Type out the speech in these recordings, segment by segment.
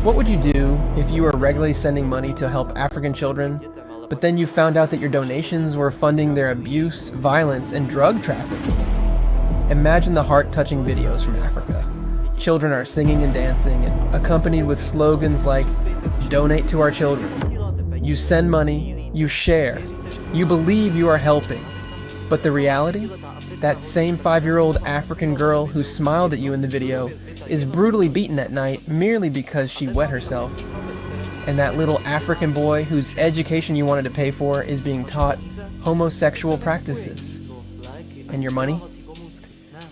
What would you do if you were regularly sending money to help African children, but then you found out that your donations were funding their abuse, violence, and drug trafficking? Imagine the heart-touching videos from Africa. Children are singing and dancing, and accompanied with slogans like, "Donate to our children." You send money, you share, you believe you are helping. But the reality? That same 5-year-old African girl who smiled at you in the video is brutally beaten at night merely because she wet herself. And that little African boy whose education you wanted to pay for is being taught homosexual practices. And your money?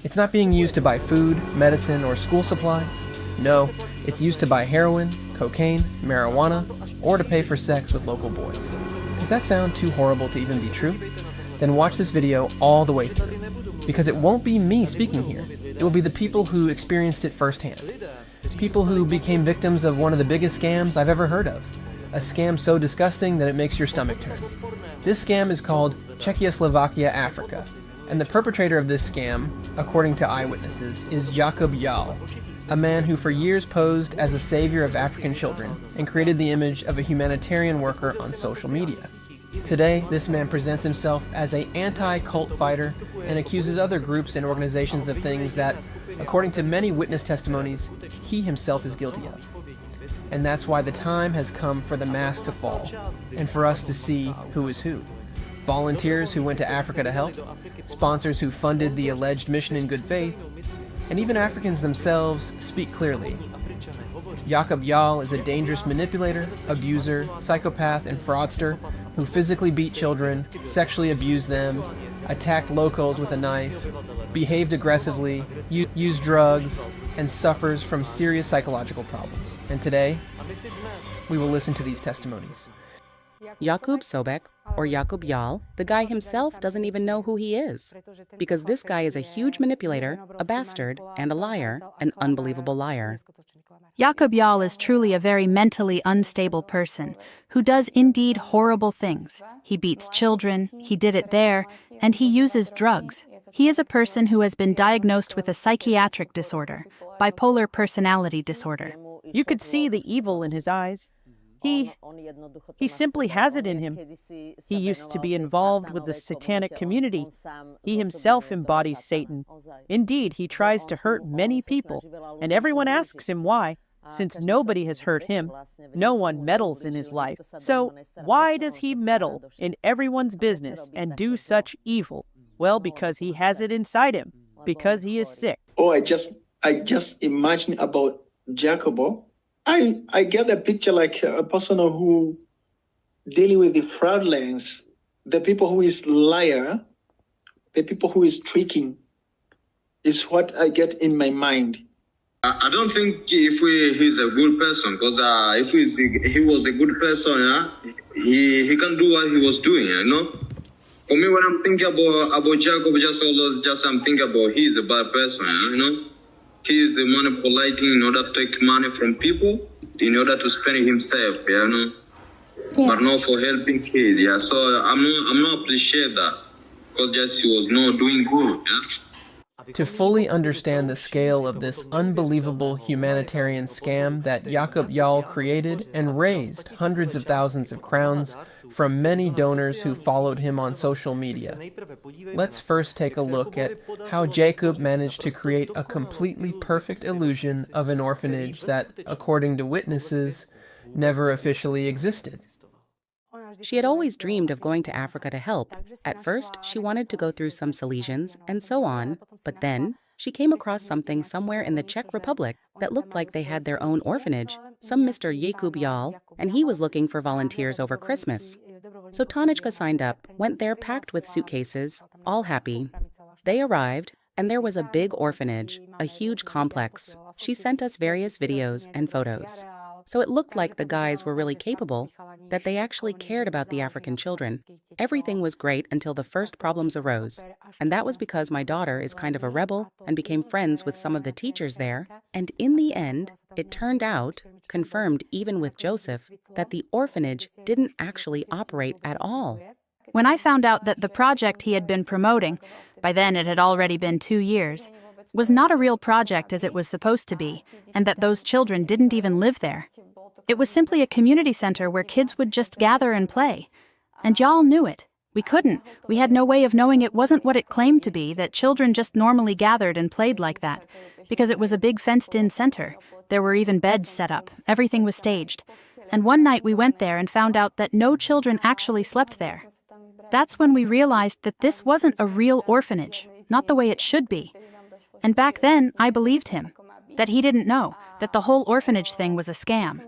It's not being used to buy food, medicine, or school supplies. No, it's used to buy heroin, cocaine, marijuana, or to pay for sex with local boys. Does that sound too horrible to even be true? Then watch this video all the way through. Because it won't be me speaking here. It will be the people who experienced it firsthand. People who became victims of one of the biggest scams I've ever heard of. A scam so disgusting that it makes your stomach turn. This scam is called Czech-Slovakia-Africa. And the perpetrator of this scam, according to eyewitnesses, is Jacub Jahl, a man who for years posed as a savior of African children and created the image of a humanitarian worker on social media. Today, this man presents himself as an anti-cult fighter and accuses other groups and organizations of things that, according to many witness testimonies, he himself is guilty of. And that's why the time has come for the mask to fall, and for us to see who is who. Volunteers who went to Africa to help, sponsors who funded the alleged mission in good faith, and even Africans themselves speak clearly. Jacub Jahl is a dangerous manipulator, abuser, psychopath, and fraudster who physically beat children, sexually abused them, attacked locals with a knife, behaved aggressively, used drugs, and suffers from serious psychological problems. And today, we will listen to these testimonies. Jacub Sobek, or Jacub Jahl, the guy himself doesn't even know who he is. Because this guy is a huge manipulator, a bastard, and a liar, an unbelievable liar. Jacub Jahl is truly a very mentally unstable person who does indeed horrible things. He beats children, he did it there, and he uses drugs. He is a person who has been diagnosed with a psychiatric disorder, bipolar personality disorder. You could see the evil in his eyes. He simply has it in him. He used to be involved with the satanic community. He himself embodies Satan. Indeed, he tries to hurt many people, and everyone asks him why. Since nobody has hurt him, no one meddles in his life. So why does he meddle in everyone's business and do such evil? Well, because he has it inside him, because he is sick. Oh, I just imagine about Jacub. I get a picture like a person who dealing with the fraudulence, the people who is liar, the people who is tricking, is what I get in my mind. I don't think if he's a good person, because if he was a good person, he can do what he was doing, you know. For me, when I'm thinking about Jacub, I'm thinking about he's a bad person, you know. He is manipulating in order to take money from people, in order to spend it himself, you know. Yeah. But not for helping kids, yeah. So I'm not appreciate that, because just he was not doing good, yeah. To fully understand the scale of this unbelievable humanitarian scam that Jacub Jahl created and raised hundreds of thousands of crowns from many donors who followed him on social media, let's first take a look at how Jacub managed to create a completely perfect illusion of an orphanage that, according to witnesses, never officially existed. She had always dreamed of going to Africa to help. At first, she wanted to go through some Salesians and so on, but then she came across something somewhere in the Czech Republic that looked like they had their own orphanage, some Mr. Jacub Jahl, and he was looking for volunteers over Christmas. So Tanečka signed up, went there packed with suitcases, all happy. They arrived, and there was a big orphanage, a huge complex. She sent us various videos and photos. So it looked like the guys were really capable, that they actually cared about the African children. Everything was great until the first problems arose. And that was because my daughter is kind of a rebel and became friends with some of the teachers there. And in the end, it turned out, confirmed even with Joseph, that the orphanage didn't actually operate at all. When I found out that the project he had been promoting, by then it had already been 2 years, was not a real project as it was supposed to be, and that those children didn't even live there. It was simply a community center where kids would just gather and play. And Jahl knew it. We couldn't. We had no way of knowing it wasn't what it claimed to be, that children just normally gathered and played like that. Because it was a big fenced-in center. There were even beds set up. Everything was staged. And one night we went there and found out that no children actually slept there. That's when we realized that this wasn't a real orphanage, not the way it should be. And back then, I believed him. That he didn't know, that the whole orphanage thing was a scam.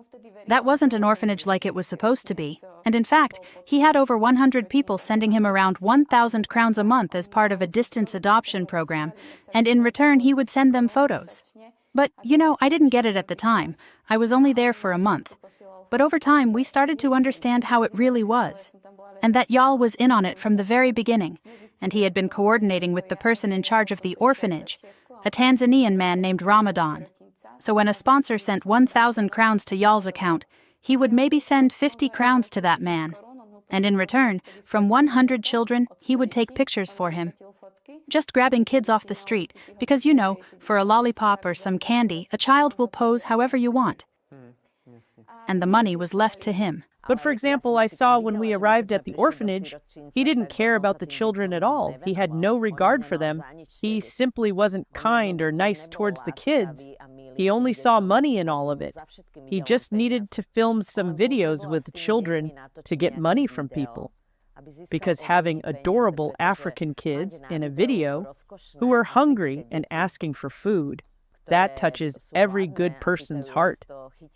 That wasn't an orphanage like it was supposed to be, and in fact, he had over 100 people sending him around 1,000 crowns a month as part of a distance adoption program, and in return he would send them photos. But, I didn't get it at the time. I was only there for a month. But over time, we started to understand how it really was, and that Jahl was in on it from the very beginning, and he had been coordinating with the person in charge of the orphanage, a Tanzanian man named Ramadan. So when a sponsor sent 1,000 crowns to Jahl's account, he would maybe send 50 crowns to that man. And in return, from 100 children, he would take pictures for him. Just grabbing kids off the street, because for a lollipop or some candy, a child will pose however you want. And the money was left to him. But for example, I saw when we arrived at the orphanage, he didn't care about the children at all. He had no regard for them. He simply wasn't kind or nice towards the kids. He only saw money in all of it. He just needed to film some videos with children to get money from people. Because having adorable African kids in a video who are hungry and asking for food, that touches every good person's heart.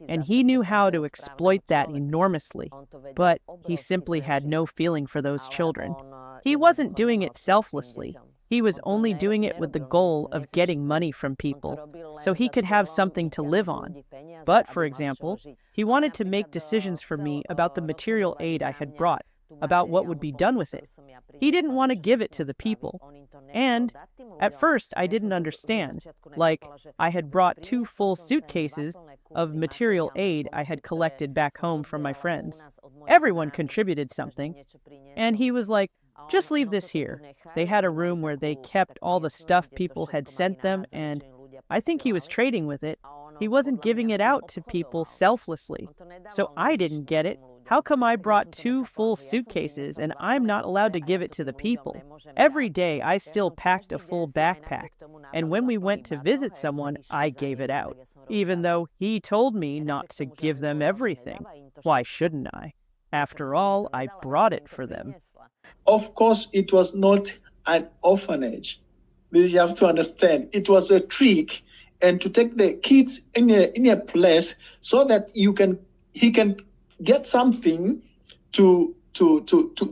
And he knew how to exploit that enormously, but he simply had no feeling for those children. He wasn't doing it selflessly. He was only doing it with the goal of getting money from people, so he could have something to live on. But, for example, he wanted to make decisions for me about the material aid I had brought, about what would be done with it. He didn't want to give it to the people. And at first, I didn't understand. Like, I had brought 2 full suitcases of material aid I had collected back home from my friends. Everyone contributed something. And he was like, just leave this here. They had a room where they kept all the stuff people had sent them, and I think he was trading with it. He wasn't giving it out to people selflessly. So I didn't get it. How come I brought 2 full suitcases and I'm not allowed to give it to the people? Every day I still packed a full backpack, and when we went to visit someone, I gave it out, even though he told me not to give them everything. Why shouldn't I? After all, I brought it for them. Of course, it was not an orphanage. This you have to understand. It was a trick, and to take the kids in a place so that he can get something to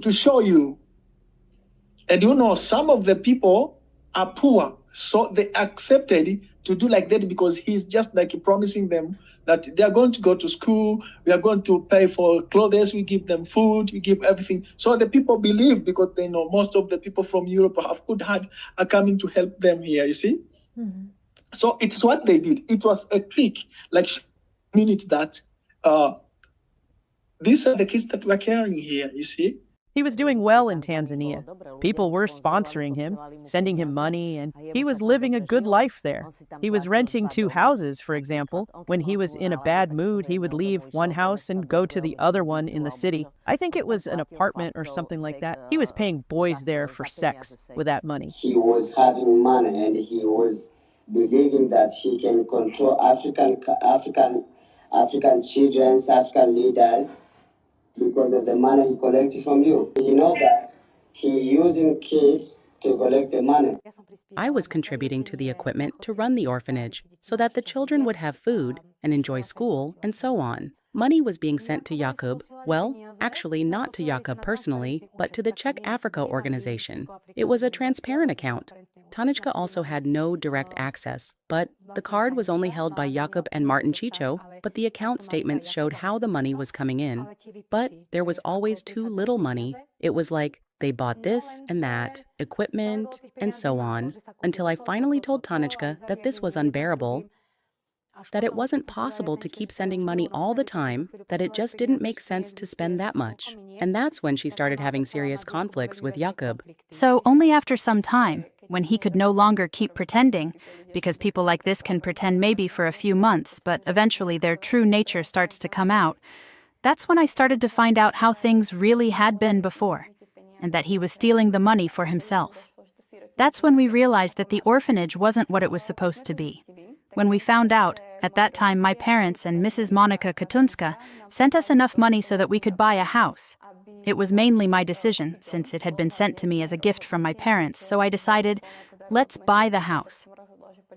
show you. And some of the people are poor, so they accepted to do like that because he's just like promising them that they are going to go to school, we are going to pay for clothes, we give them food, we give everything. So the people believe because they know most of the people from Europe have good heart are coming to help them here, you see? Mm-hmm. So it's what they did. It was a trick, like minutes that these are the kids that we're carrying here, you see? He was doing well in Tanzania. People were sponsoring him, sending him money, and he was living a good life there. He was renting 2 houses, for example. When he was in a bad mood, he would leave one house and go to the other one in the city. I think it was an apartment or something like that. He was paying boys there for sex with that money. He was having money, and he was believing that he can control African children, African leaders, because of the money he collected from you. You know that he using kids to collect the money. I was contributing to the equipment to run the orphanage so that the children would have food and enjoy school and so on. Money was being sent to Jacub, well, actually not to Jacub personally, but to the Czech-Africa organization. It was a transparent account. Tanička also had no direct access, but the card was only held by Jacub and Martin Chicho, but the account statements showed how the money was coming in. But there was always too little money. It was like they bought this and that, equipment, and so on, until I finally told Tanička that this was unbearable. that it wasn't possible to keep sending money all the time, that it just didn't make sense to spend that much. And that's when she started having serious conflicts with Jacub. So only after some time, when he could no longer keep pretending, because people like this can pretend maybe for a few months, but eventually their true nature starts to come out, that's when I started to find out how things really had been before, and that he was stealing the money for himself. That's when we realized that the orphanage wasn't what it was supposed to be. When we found out, at that time my parents and Mrs. Monika Katunska sent us enough money so that we could buy a house. It was mainly my decision, since it had been sent to me as a gift from my parents, so I decided, let's buy the house.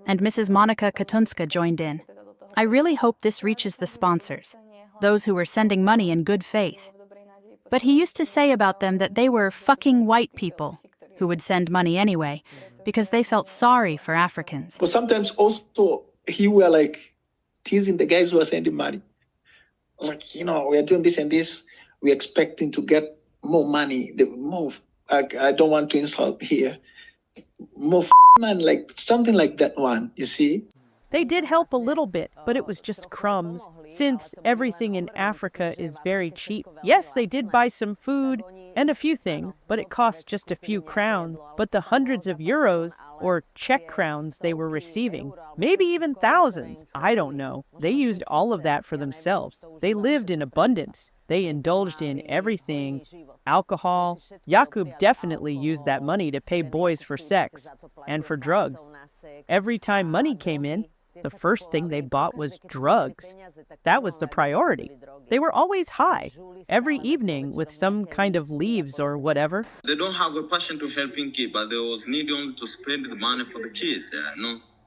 And Mrs. Monika Katunska joined in. I really hope this reaches the sponsors, those who were sending money in good faith. But he used to say about them that they were fucking white people who would send money anyway, because they felt sorry for Africans. But sometimes also he were like teasing the guys who are sending money. Like, we are doing this and this. We're expecting to get more money. I don't want to insult here. More man, like something like that one, you see? They did help a little bit, but it was just crumbs, since everything in Africa is very cheap. Yes, they did buy some food and a few things, but it cost just a few crowns. But the hundreds of euros, or Czech crowns, they were receiving, maybe even thousands, I don't know. They used all of that for themselves. They lived in abundance. They indulged in everything. Alcohol. Jacub definitely used that money to pay boys for sex and for drugs. Every time money came in, the first thing they bought was drugs. That was the priority. They were always high, every evening with some kind of leaves or whatever. They don't have a passion to helping kids, but they was need only to spend the money for the kids,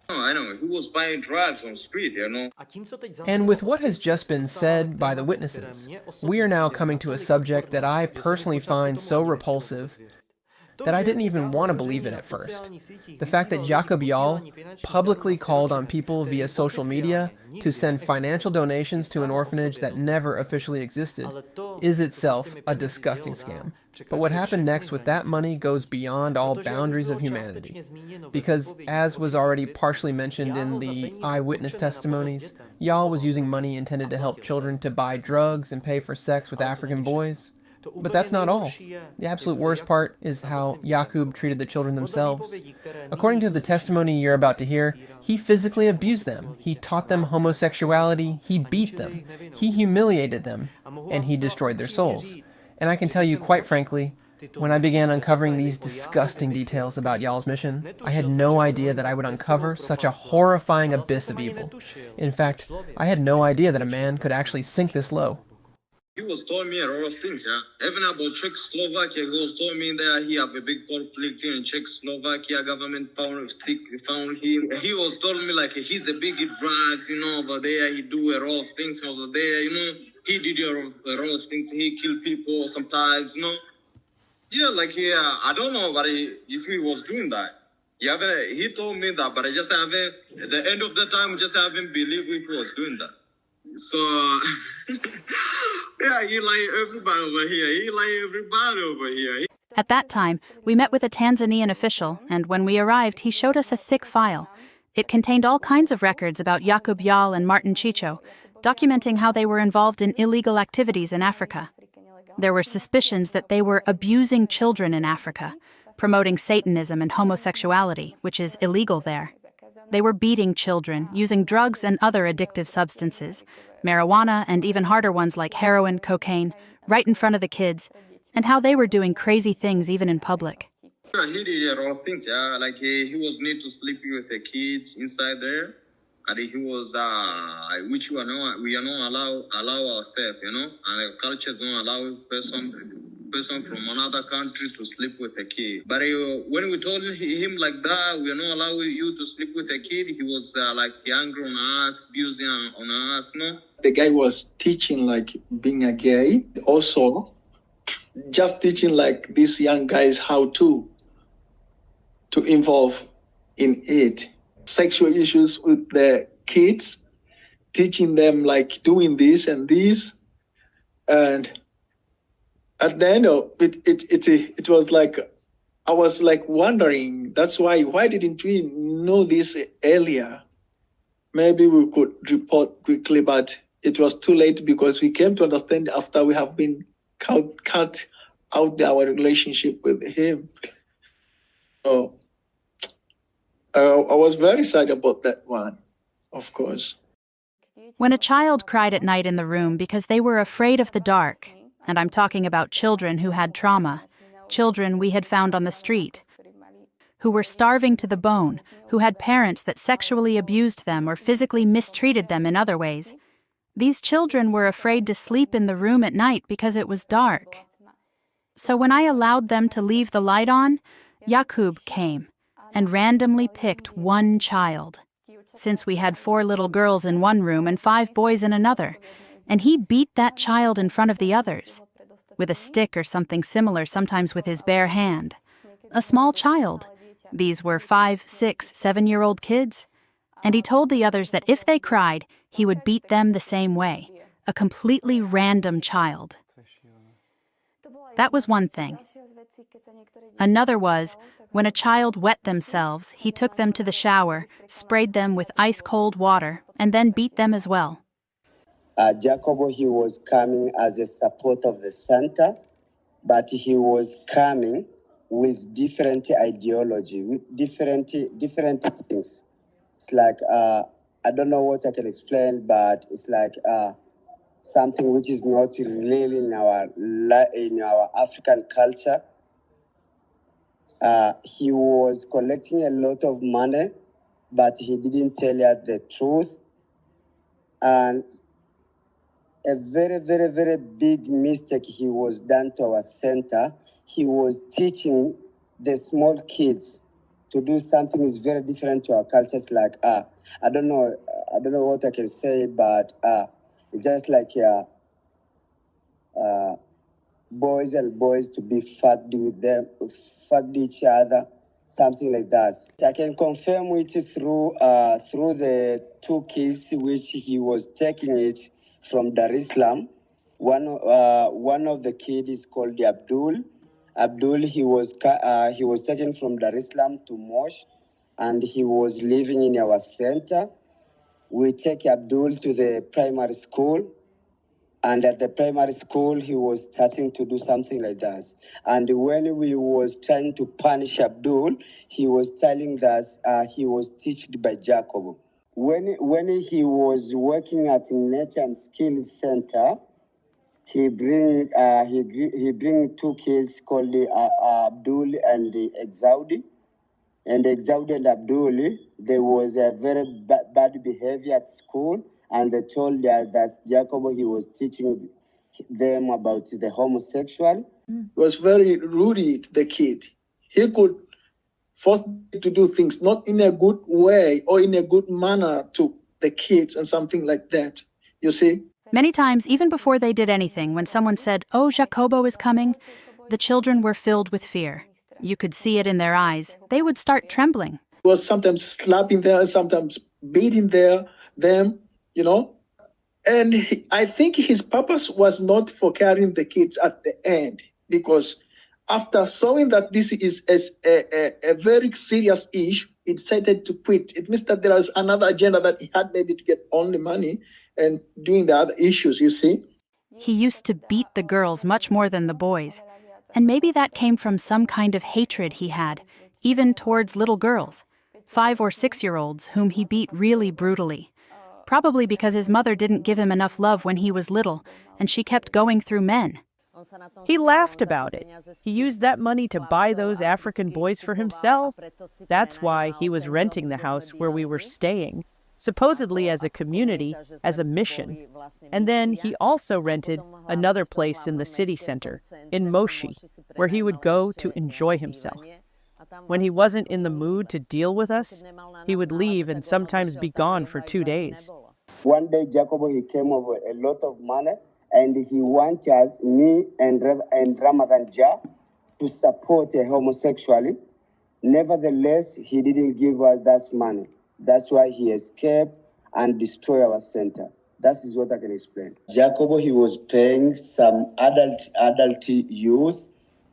I know, who was buying drugs on the street, And with what has just been said by the witnesses, we are now coming to a subject that I personally find so repulsive that I didn't even want to believe it at first. The fact that Jacub Jahl publicly called on people via social media to send financial donations to an orphanage that never officially existed is itself a disgusting scam. But what happened next with that money goes beyond all boundaries of humanity. Because, as was already partially mentioned in the Eyewitness testimonies, Jahl was using money intended to help children to buy drugs and pay for sex with African boys. But that's not all. The absolute worst part is how Jacub treated the children themselves. According to the testimony you're about to hear, he physically abused them, he taught them homosexuality, he beat them, he humiliated them, and he destroyed their souls. And I can tell you, quite frankly, when I began uncovering these disgusting details about Jahl's mission, I had no idea that I would uncover such a horrifying abyss of evil. In fact, I had no idea that a man could actually sink this low. He was telling me a lot of things, Even about Czech-Slovakia, he was telling me that he have a big conflict in Czech-Slovakia. Government found him. He was telling me like he's a big drugs, over there. He do a lot of things over there, He did a lot of things. He killed people sometimes, Yeah, I don't know, but if he was doing that. Yeah, he told me that, but I just haven't. At the end of the time, just haven't believed if he was doing that. So, yeah, he lied everybody over here. At that time, we met with a Tanzanian official, and when we arrived, he showed us a thick file. It contained all kinds of records about Jacub Jahl and Martin Chicho, documenting how they were involved in illegal activities in Africa. There were suspicions that they were abusing children in Africa, promoting Satanism and homosexuality, which is illegal there. They were beating children, using drugs and other addictive substances, marijuana and even harder ones like heroin, cocaine, right in front of the kids, and how they were doing crazy things even in public. He did a lot of things, he was need to sleep with the kids inside there, and he was, which we are not allow ourselves, and the culture don't allow person from another country to sleep with a kid. But when we told him like that, we are not allowing you to sleep with a kid, he was angry on us, abusing on us, The guy was teaching being a gay, also just teaching these young guys how to involve in it. Sexual issues with the kids, teaching them doing this and this, and at the end of it was I was wondering, that's why didn't we know this earlier? maybe we could report quickly, but it was too late because we came to understand after we have been cut out our relationship with him. So I was very sad about that one, of course. When a child cried at night in the room because they were afraid of the dark, and I'm talking about children who had trauma, children we had found on the street, who were starving to the bone, who had parents that sexually abused them or physically mistreated them in other ways, these children were afraid to sleep in the room at night because it was dark. So when I allowed them to leave the light on, Jacub came and randomly picked one child, since we had 4 little girls in one room and 5 boys in another, and he beat that child in front of the others, with a stick or something similar, sometimes with his bare hand. A small child. These were 5, 6, 7-year-old kids. And he told the others that if they cried, he would beat them the same way. A completely random child. That was one thing. Another was, when a child wet themselves, he took them to the shower, sprayed them with ice-cold water, and then beat them as well. Jacub, he was coming as a support of the center, but he was coming with different ideology, with different things. It's like, I don't know what I can explain, but it's like something which is not really in our African culture. He was collecting a lot of money, but he didn't tell us the truth. And a very, very, very big mistake he was done to our center. He was teaching the small kids to do something is very different to our cultures. Like, I don't know what I can say, but it's just like boys and boys to be fucked with them, fucked each other, something like that. I can confirm it through the 2 kids which he was taking it from Dar es Salaam. One of the kids is called Abdul. Abdul, he was taken from Dar es Salaam to Mosh, and he was living in our center. We take Abdul to the primary school, and at the primary school, he was starting to do something like that. And when we was trying to punish Abdul, he was telling us he was taught by Jacub. When he was working at Nature and Skills Center, he bring 2 kids called Abdul and Exaudi. And Exaudi and Abdul, there was a very bad behavior at school, and they told that Jacub, he was teaching them about the homosexual. He was very rude to the kid. He could force them to do things not in a good way or in a good manner to the kids and something like that, you see? Many times, even before they did anything, when someone said, "Oh, Jacobo is coming," the children were filled with fear. You could see it in their eyes. They would start trembling. He was sometimes slapping them, sometimes beating them, you know? And I think his purpose was not for carrying the kids at the end, because after showing that this is a very serious issue, he decided to quit. It means that there was another agenda that he had, maybe to get only money and doing the other issues, you see? He used to beat the girls much more than the boys. And maybe that came from some kind of hatred he had, even towards little girls, 5 or 6-year-olds whom he beat really brutally. Probably because his mother didn't give him enough love when he was little, and she kept going through men. He laughed about it. He used that money to buy those African boys for himself. That's why he was renting the house where we were staying, supposedly as a community, as a mission. And then he also rented another place in the city center, in Moshi, where he would go to enjoy himself. When he wasn't in the mood to deal with us, he would leave and sometimes be gone for 2 days. One day, Jacub, he came over a lot of money, and he wanted us, me and Ramadan Jah, to support a homosexuality. Nevertheless, he didn't give us that money. That's why he escaped and destroyed our center. That is what I can explain. Jacub, he was paying some adult youth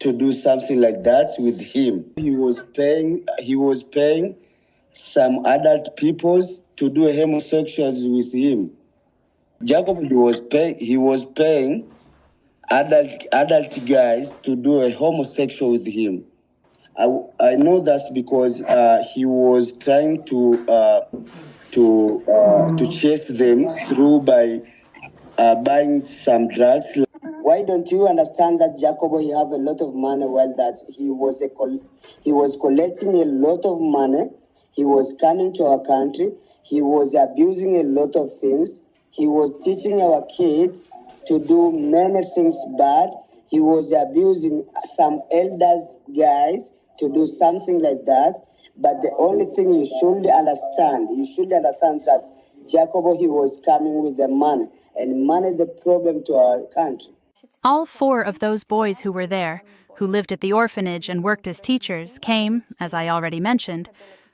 to do something like that with him. He was paying some adult peoples to do homosexuals with him. Jacob, he was paying adult guys to do a homosexual with him. I know that's because he was trying to chase them through by buying some drugs. Why don't you understand that Jacob, he have a lot of money? Well, that he was collecting a lot of money. He was coming to our country. He was abusing a lot of things. He was teaching our kids to do many things bad. He was abusing some elders guys to do something like that. But the only thing you should understand that Jacob, he was coming with the money, and money the problem to our country. All 4 of those boys who were there, who lived at the orphanage and worked as teachers, came, as I already mentioned,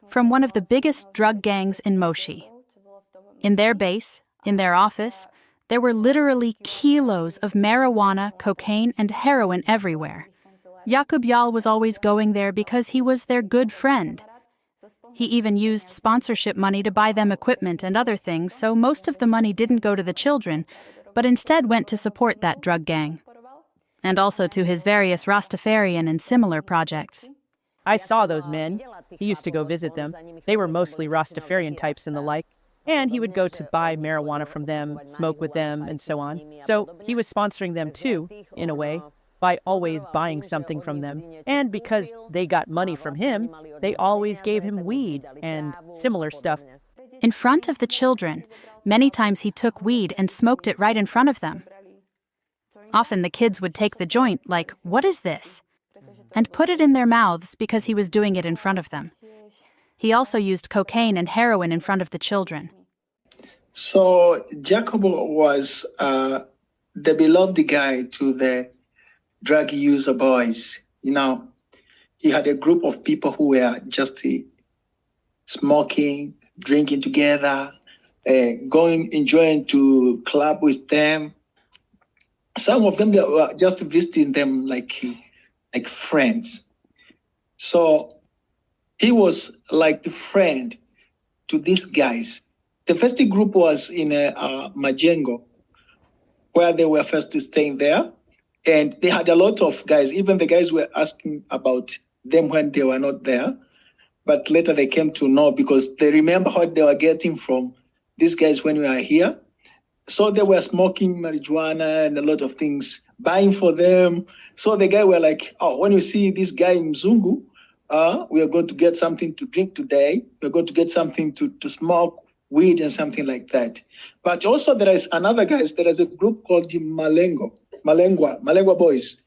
from one of the biggest drug gangs in Moshi. In their base, in their office, there were literally kilos of marijuana, cocaine, and heroin everywhere. Jacub Jahl was always going there because he was their good friend. He even used sponsorship money to buy them equipment and other things, so most of the money didn't go to the children, but instead went to support that drug gang, and also to his various Rastafarian and similar projects. I saw those men. He used to go visit them. They were mostly Rastafarian types and the like. And he would go to buy marijuana from them, smoke with them, and so on. So he was sponsoring them too, in a way, by always buying something from them. And because they got money from him, they always gave him weed and similar stuff. In front of the children, many times he took weed and smoked it right in front of them. Often the kids would take the joint, like, "What is this?" and put it in their mouths because he was doing it in front of them. He also used cocaine and heroin in front of the children. So Jacob was the beloved guy to the drug user boys. You know, he had a group of people who were just smoking, drinking together, enjoying to club with them. Some of them, they were just visiting them like friends. So he was like the friend to these guys. The first group was in Majengo, where they were first staying there. And they had a lot of guys. Even the guys were asking about them when they were not there. But later they came to know because they remember what they were getting from these guys when we were here. So they were smoking marijuana and a lot of things, buying for them. So the guy were like, "Oh, when you see this guy in Mzungu, we are going to get something to drink today. We're going to get something to smoke, weed and something like that." But also there is another guys. There is a group called the Malengwa boys.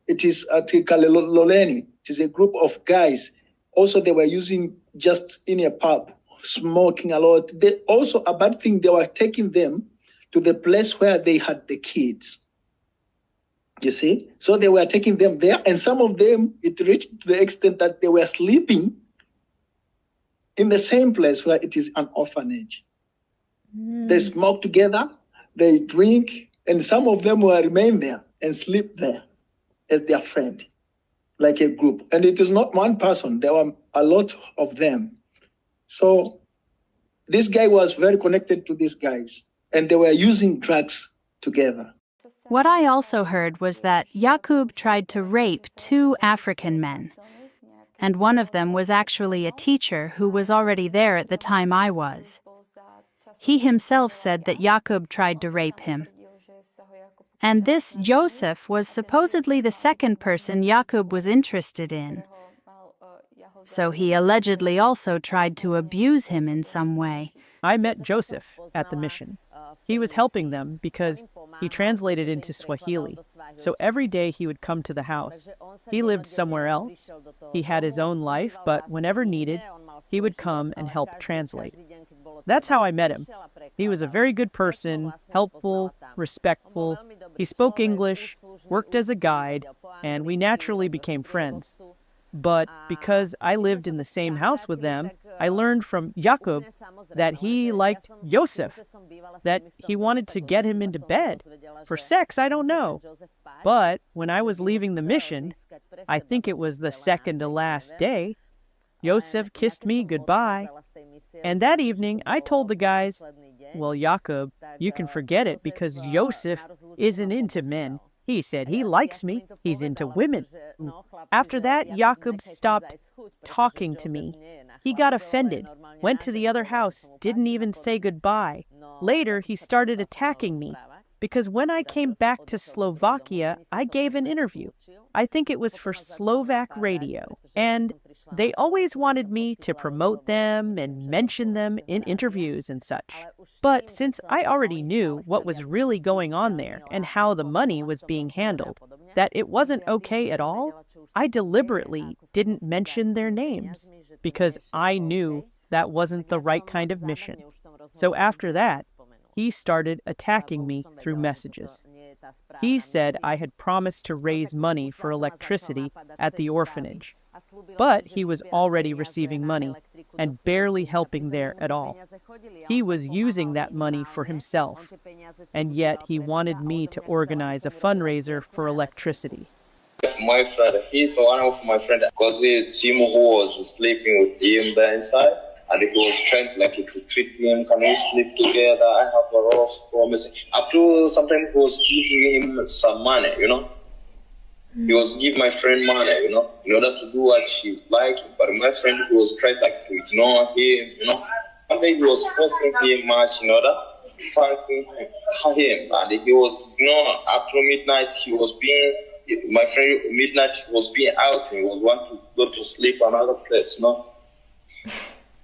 It is at Kalololeni. It is a group of guys. Also, they were using just in a pub, smoking a lot. They also, a bad thing, they were taking them to the place where they had the kids. You see? So they were taking them there, and some of them, it reached to the extent that they were sleeping in the same place where it is an orphanage. They smoke together, they drink, and some of them will remain there and sleep there as their friend, like a group. And it is not one person, there were a lot of them. So this guy was very connected to these guys, and they were using drugs together. What I also heard was that Jacub tried to rape 2 African men, and one of them was actually a teacher who was already there at the time I was. He himself said that Jacub tried to rape him. And this Joseph was supposedly the second person Jacub was interested in. So he allegedly also tried to abuse him in some way. I met Joseph at the mission. He was helping them because he translated into Swahili. So every day he would come to the house. He lived somewhere else. He had his own life, but whenever needed, he would come and help translate. That's how I met him. He was a very good person, helpful, respectful. He spoke English, worked as a guide, and we naturally became friends. But because I lived in the same house with them, I learned from Jacub that he liked Joseph, that he wanted to get him into bed. For sex, I don't know. But when I was leaving the mission, I think it was the second to last day, Josef kissed me goodbye. And that evening, I told the guys, well, Jacub, you can forget it because Josef isn't into men. He said he likes me. He's into women. After that, Jacub stopped talking to me. He got offended, went to the other house, didn't even say goodbye. Later, he started attacking me. Because when I came back to Slovakia, I gave an interview. I think it was for Slovak radio. And they always wanted me to promote them and mention them in interviews and such. But since I already knew what was really going on there and how the money was being handled, that it wasn't okay at all, I deliberately didn't mention their names because I knew that wasn't the right kind of mission. So after that, he started attacking me through messages. He said I had promised to raise money for electricity at the orphanage, but he was already receiving money and barely helping there at all. He was using that money for himself, and yet he wanted me to organize a fundraiser for electricity. My friend, he's one of my friends, because it's him who was sleeping with him there inside. And he was trying to treat him, can we sleep together? I have a lot of promises. Up to sometimes he was giving him some money, He was giving my friend money, in order to do what she's like. But my friend was trying to ignore him, I think he was forcing him much in order to fight him. And he was, after midnight, my friend, midnight, he was being out. He was wanting to go to sleep another place,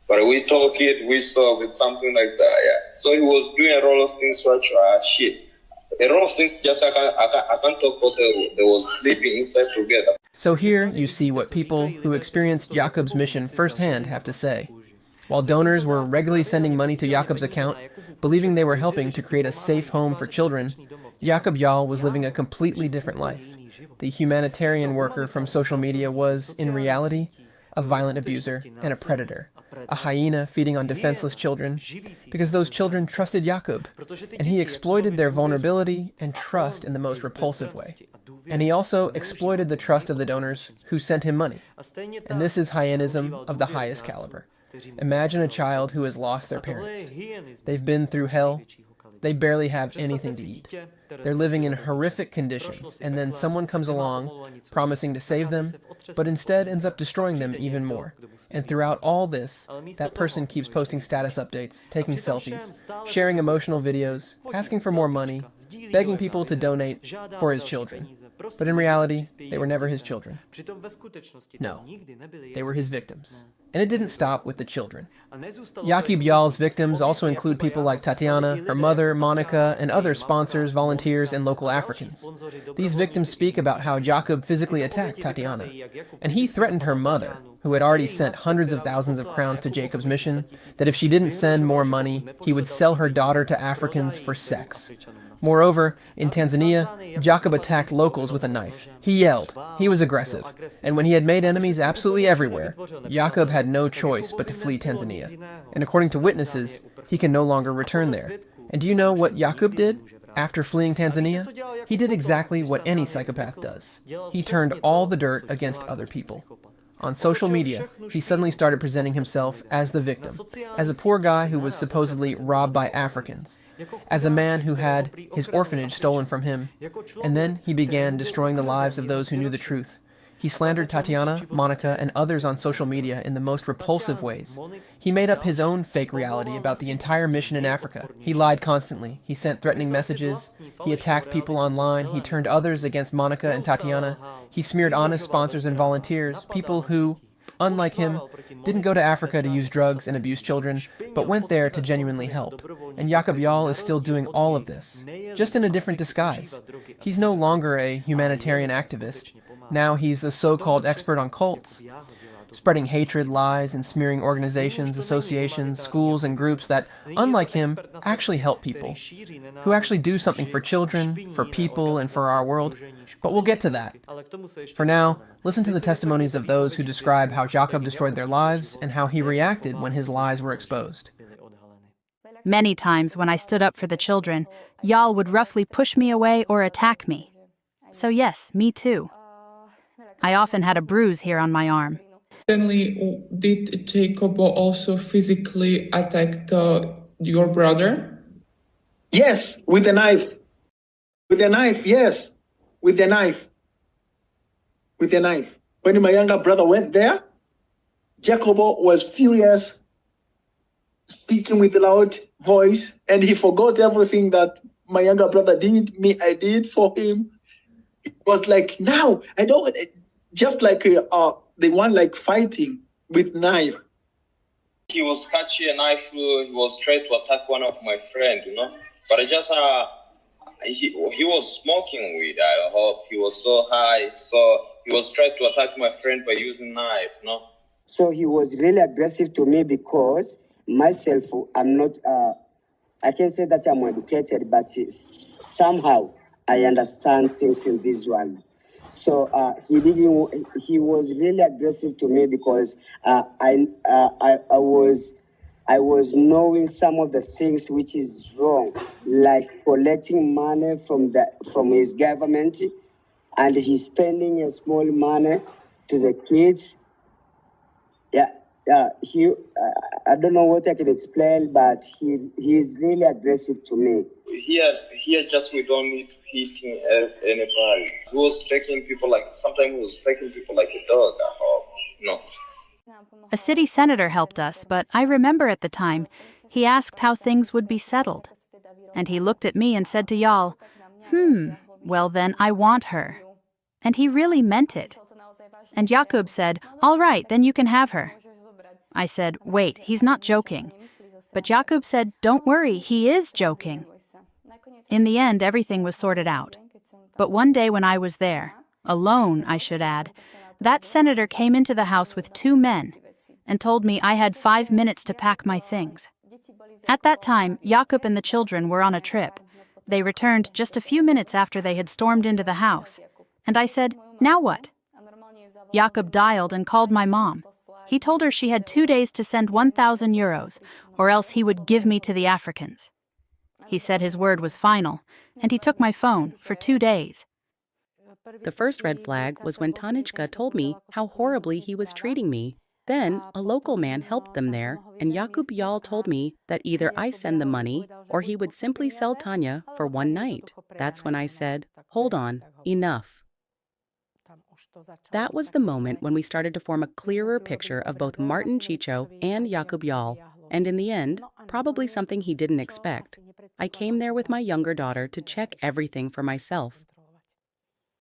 But we talked it, we saw with something like that, yeah. So he was doing a lot of things which are shit. A lot of things just I can't talk about. They was sleeping inside together. So here you see what people who experienced Jacub's mission firsthand have to say. While donors were regularly sending money to Jacub's account, believing they were helping to create a safe home for children, Jacub Jahl was living a completely different life. The humanitarian worker from social media was, in reality, a violent abuser and a predator. A hyena feeding on defenseless children, because those children trusted Jacub, and he exploited their vulnerability and trust in the most repulsive way. And he also exploited the trust of the donors who sent him money. And this is hyenism of the highest caliber. Imagine a child who has lost their parents. They've been through hell. They barely have anything to eat. They're living in horrific conditions, and then someone comes along promising to save them, but instead ends up destroying them even more. And throughout all this, that person keeps posting status updates, taking selfies, sharing emotional videos, asking for more money, begging people to donate for his children. But in reality, they were never his children. No, they were his victims. And it didn't stop with the children. Jacub Jahl's victims also include people like Tatiana, her mother, Monica, and other sponsors, volunteers, and local Africans. These victims speak about how Jacub physically attacked Tatiana, and he threatened her mother, who had already sent hundreds of thousands of crowns to Jacub's mission, that if she didn't send more money, he would sell her daughter to Africans for sex. Moreover, in Tanzania, Jacub attacked locals with a knife. He yelled. He was aggressive. And when he had made enemies absolutely everywhere, Jacub had no choice but to flee Tanzania. And according to witnesses, he can no longer return there. And do you know what Jacub did after fleeing Tanzania? He did exactly what any psychopath does. He turned all the dirt against other people. On social media, he suddenly started presenting himself as the victim, as a poor guy who was supposedly robbed by Africans, as a man who had his orphanage stolen from him, and then he began destroying the lives of those who knew the truth. He slandered Tatiana, Monica, and others on social media in the most repulsive ways. He made up his own fake reality about the entire mission in Africa. He lied constantly. He sent threatening messages. He attacked people online. He turned others against Monica and Tatiana. He smeared honest sponsors and volunteers, people who, unlike him, didn't go to Africa to use drugs and abuse children, but went there to genuinely help. And Jacub Jahl is still doing all of this, just in a different disguise. He's no longer a humanitarian activist. Now he's a so-called expert on cults, spreading hatred, lies, and smearing organizations, associations, schools, and groups that, unlike him, actually help people, who actually do something for children, for people, and for our world. But we'll get to that. For now, listen to the testimonies of those who describe how Jacub destroyed their lives and how he reacted when his lies were exposed. Many times when I stood up for the children, Jahl would roughly push me away or attack me. So yes, me too. I often had a bruise here on my arm. Suddenly, did Jacob also physically attack your brother? Yes, with a knife. With a knife, yes. With a knife. With a knife. When my younger brother went there, Jacobo was furious, speaking with a loud voice, and he forgot everything that my younger brother did, I did for him. It was like, now, I don't, just like the one like fighting with knife. He was catching a knife, he was trying to attack one of my friends, But I just, he was smoking weed, I hope. He was so high, so he was trying to attack my friend by using knife, So he was really aggressive to me because myself, I'm not, I can say that I'm educated, but somehow I understand things in this one. So he was really aggressive to me because I was knowing some of the things which is wrong, like collecting money from his government, and he's spending a small money to the kids. I don't know what I can explain, but he's really aggressive to me. Here just we don't need hitting anybody. He was taking people sometimes he was taking people like a dog, I hope. No. A city senator helped us, but I remember at the time, he asked how things would be settled. And he looked at me and said to Jahl, well then I want her. And he really meant it. And Jacub said, all right, then you can have her. I said, wait, he's not joking. But Jacub said, don't worry, he is joking. In the end, everything was sorted out. But one day when I was there, alone, I should add, that senator came into the house with 2 men and told me I had 5 minutes to pack my things. At that time, Jacub and the children were on a trip. They returned just a few minutes after they had stormed into the house. And I said, now what? Jacub dialed and called my mom. He told her she had 2 days to send 1,000 euros, or else he would give me to the Africans. He said his word was final, and he took my phone for 2 days. The first red flag was when Tanička told me how horribly he was treating me. Then, a local man helped them there, and Jacub Jahl told me that either I send the money, or he would simply sell Tanya for one night. That's when I said, hold on, enough. That was the moment when we started to form a clearer picture of both Martin Czicho and Jacub Jahl, and in the end, probably something he didn't expect. I came there with my younger daughter to check everything for myself.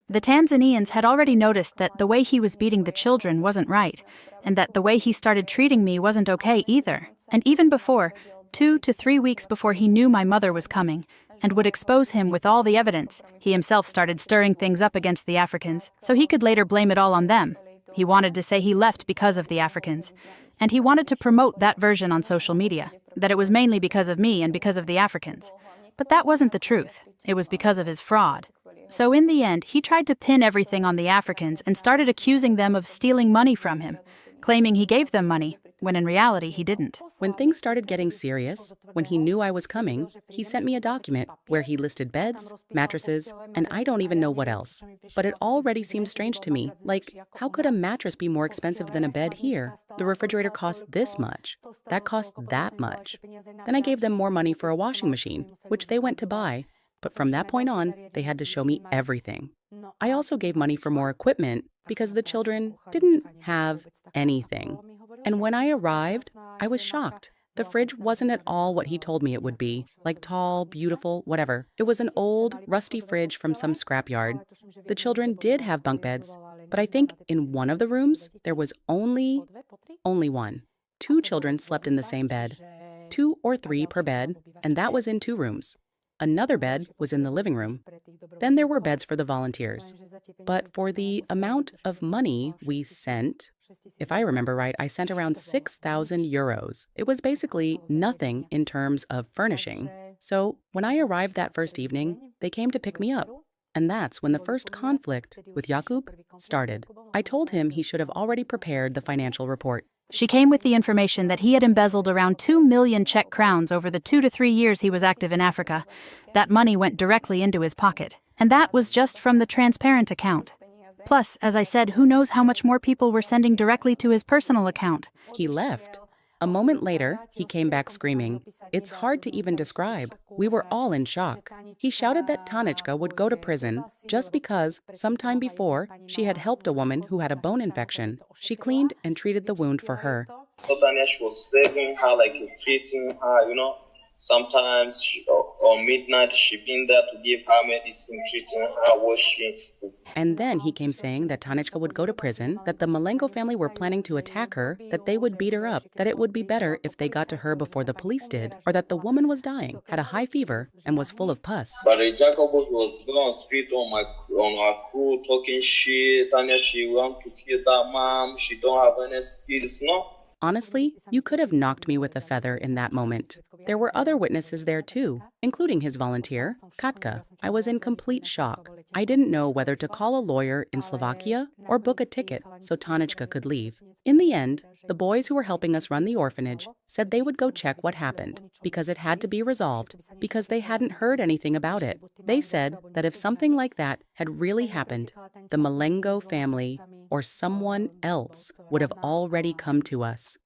The Tanzanians had already noticed that the way he was beating the children wasn't right, and that the way he started treating me wasn't okay either. And even before, 2 to 3 weeks before he knew my mother was coming, and would expose him with all the evidence, he himself started stirring things up against the Africans, so he could later blame it all on them. He wanted to say he left because of the Africans, and he wanted to promote that version on social media, that it was mainly because of me and because of the Africans. But that wasn't the truth. It was because of his fraud. So in the end, he tried to pin everything on the Africans and started accusing them of stealing money from him, claiming he gave them money, when in reality he didn't. When things started getting serious, when he knew I was coming, he sent me a document where he listed beds, mattresses, and I don't even know what else. But it already seemed strange to me, like, how could a mattress be more expensive than a bed here? The refrigerator costs this much. That costs that much. Then I gave them more money for a washing machine, which they went to buy. But from that point on, they had to show me everything. I also gave money for more equipment because the children didn't have anything. And when I arrived, I was shocked. The fridge wasn't at all what he told me it would be, like tall, beautiful, whatever. It was an old, rusty fridge from some scrapyard. The children did have bunk beds, but I think in one of the rooms, there was only one. 2 children slept in the same bed, 2 or 3 per bed, and that was in 2 rooms. Another bed was in the living room. Then there were beds for the volunteers. But for the amount of money we sent, if I remember right, I sent around 6,000 euros. It was basically nothing in terms of furnishing. So when I arrived that first evening, they came to pick me up. And that's when the first conflict with Jacub started. I told him he should have already prepared the financial report. She came with the information that he had embezzled around 2 million Czech crowns over the 2 to 3 years he was active in Africa. That money went directly into his pocket. And that was just from the transparent account. Plus, as I said, who knows how much more people were sending directly to his personal account. He left. A moment later, he came back screaming. It's hard to even describe. We were all in shock. He shouted that Tanička would go to prison just because, sometime before, she had helped a woman who had a bone infection. She cleaned and treated the wound for her. So Tanish was saving her, like treating her, Sometimes on midnight she been there to give her medicine, treating her, washing. And then he came saying that Tanička would go to prison, that the Malengo family were planning to attack her, that they would beat her up, that it would be better if they got to her before the police did, or that the woman was dying, had a high fever, and was full of pus. But Jacub was going on street on our crew, talking shit. Tanya, she want to kill that mom. She don't have any skills, Honestly, you could have knocked me with a feather in that moment. There were other witnesses there too, including his volunteer, Katka. I was in complete shock. I didn't know whether to call a lawyer in Slovakia or book a ticket so Tanička could leave. In the end, the boys who were helping us run the orphanage said they would go check what happened, because it had to be resolved, because they hadn't heard anything about it. They said that if something like that had really happened, the Malengo family or someone else would have already come to us.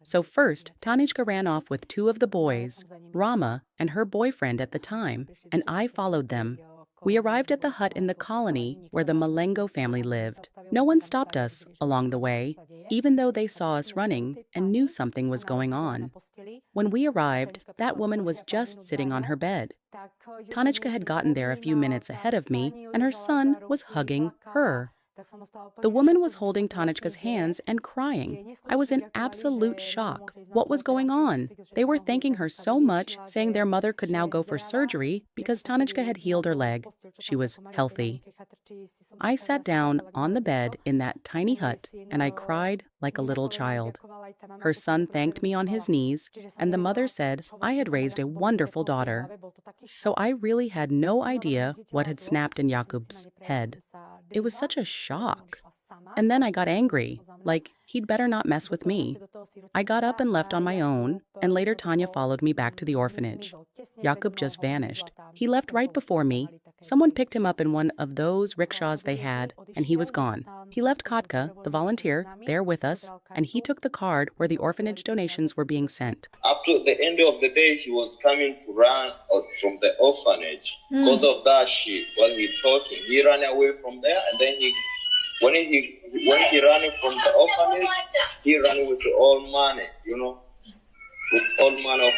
So first, Tanička ran off with two of the boys, Rama and her boyfriend at the time, and I followed them. We arrived at the hut in the colony where the Malengo family lived. No one stopped us along the way, even though they saw us running and knew something was going on. When we arrived, that woman was just sitting on her bed. Tanička had gotten there a few minutes ahead of me, and her son was hugging her. The woman was holding Tanička's hands and crying. I was in absolute shock. What was going on? They were thanking her so much, saying their mother could now go for surgery because Tanička had healed her leg. She was healthy. I sat down on the bed in that tiny hut and I cried like a little child. Her son thanked me on his knees, and the mother said I had raised a wonderful daughter. So I really had no idea what had snapped in Jacub's head. It was such a shock. And then I got angry, like he'd better not mess with me. I got up and left on my own, and later Tanya followed me back to the orphanage. Jacub just vanished. He left right before me. Someone picked him up in one of those rickshaws they had, and he was gone. He left Katka, the volunteer, there with us, and he took the card where the orphanage donations were being sent. Up to the end of the day, he was coming to run out from the orphanage. Because of that shit, when he talking, he ran away from there, and then when he ran from the orphanage, he ran with all money, with all money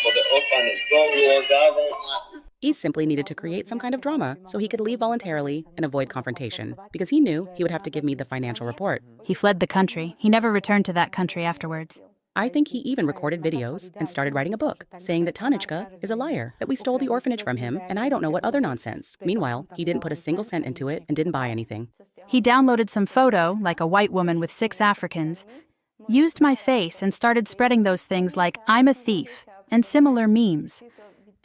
for the orphanage. So he was having. He simply needed to create some kind of drama so he could leave voluntarily and avoid confrontation, because he knew he would have to give me the financial report. He fled the country. He never returned to that country afterwards. I think he even recorded videos and started writing a book, saying that Tanička is a liar, that we stole the orphanage from him, and I don't know what other nonsense. Meanwhile, he didn't put a single cent into it and didn't buy anything. He downloaded some photo, like a white woman with 6 Africans, used my face and started spreading those things like I'm a thief and similar memes.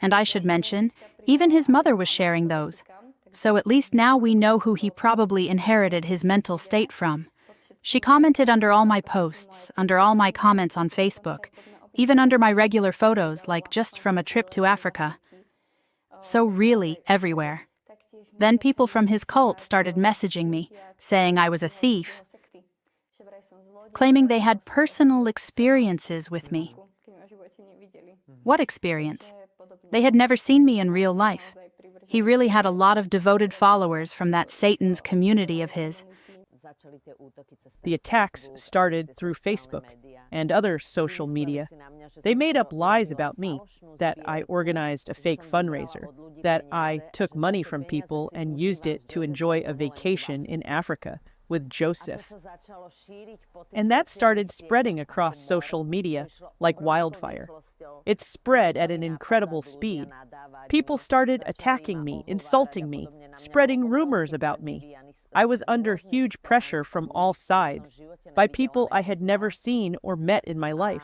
And I should mention, even his mother was sharing those. So at least now we know who he probably inherited his mental state from. She commented under all my posts, under all my comments on Facebook, even under my regular photos, like just from a trip to Africa. So really everywhere. Then people from his cult started messaging me, saying I was a thief, claiming they had personal experiences with me. What experience? They had never seen me in real life. He really had a lot of devoted followers from that Satan's community of his. The attacks started through Facebook and other social media. They made up lies about me, that I organized a fake fundraiser, that I took money from people and used it to enjoy a vacation in Africa with Joseph. And that started spreading across social media like wildfire. It spread at an incredible speed. People started attacking me, insulting me, spreading rumors about me. I was under huge pressure from all sides, by people I had never seen or met in my life.